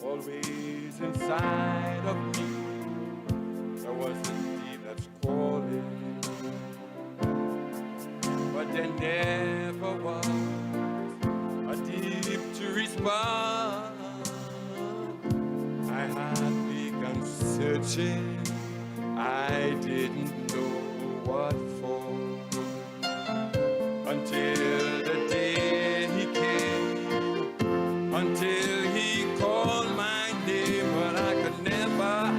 always inside of me. There was a deep that's calling, but there never was a deep to respond. I had begun searching, I didn't know what for, until the day he came, until he called my name. But I could never,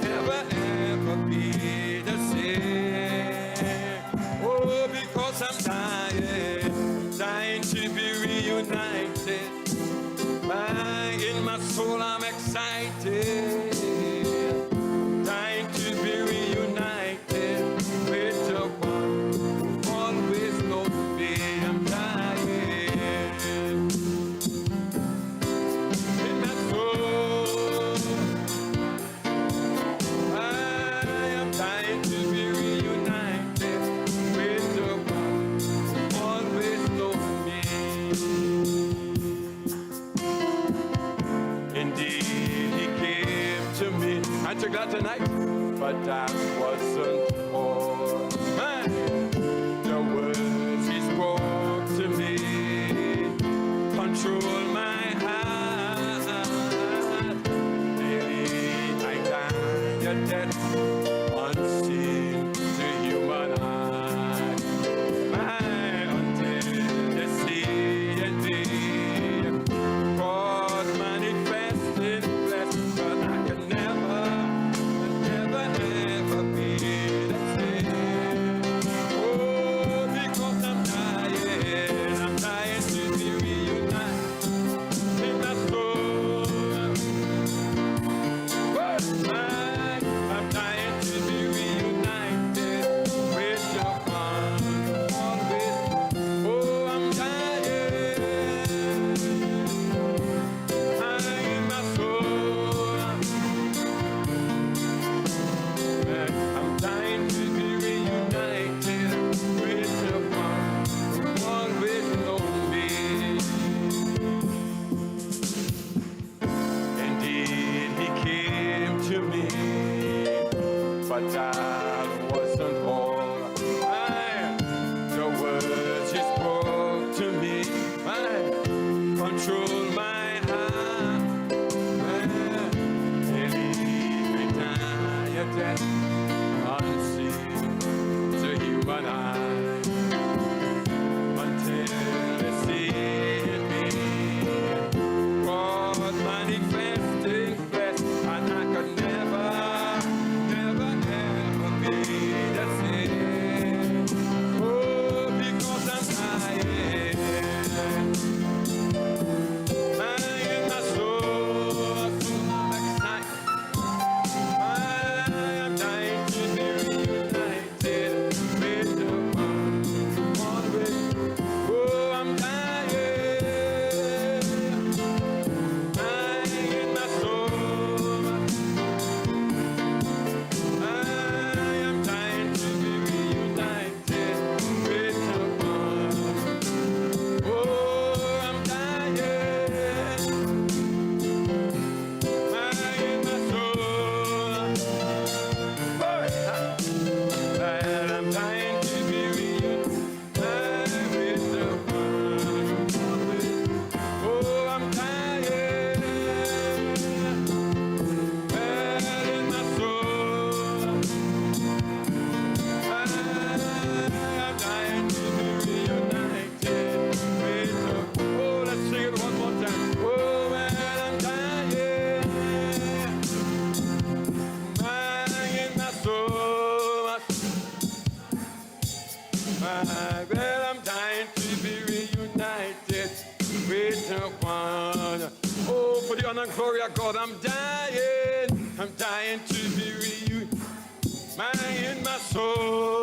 never, ever be the same. Oh, because I'm dying, dying to be reunited. In my soul I'm excited, dying to be reunited with the one who always knows me. I'm dying in my soul. I am dying to be reunited with the one who always knows me. Indeed, he came to me. Aren't you glad tonight? But that wasn't all. Man, the words he spoke to me control my heart. Daily I die a death unseen to human eye. Until the sea and deep God manifest in flesh, but I can never, never, ever be the same. Oh, because I'm dying to be reunited in my soul. I'm dying to be reunited with the one always. Oh, I'm dying. In my soul, I'm dying to be reunited with the one who always knows me. Indeed, he came to me, but that wasn't all. The words he spoke to me control my heart. Death unseen to human eye, until the sea in me God manifesting flesh, and I could never, never, ever be the same. Oh, because I'm dying in my soul, I'm excited. I'm dying to be reunited with the one always. Oh, I'm dying, dying in my soul. I am dying to be reunited with the one. Oh, I'm dying, dying in my soul. And I'm dying to be reunited with the one. Oh, I'm dying, well in my soul. I'm dying to be reunited with the one. Oh, let's sing it one more time. Oh, well, I'm dying in my soul. Well, I'm dying to be reunited with the one. Oh, for the honor and glory of God, I'm dying to be reunited in my soul.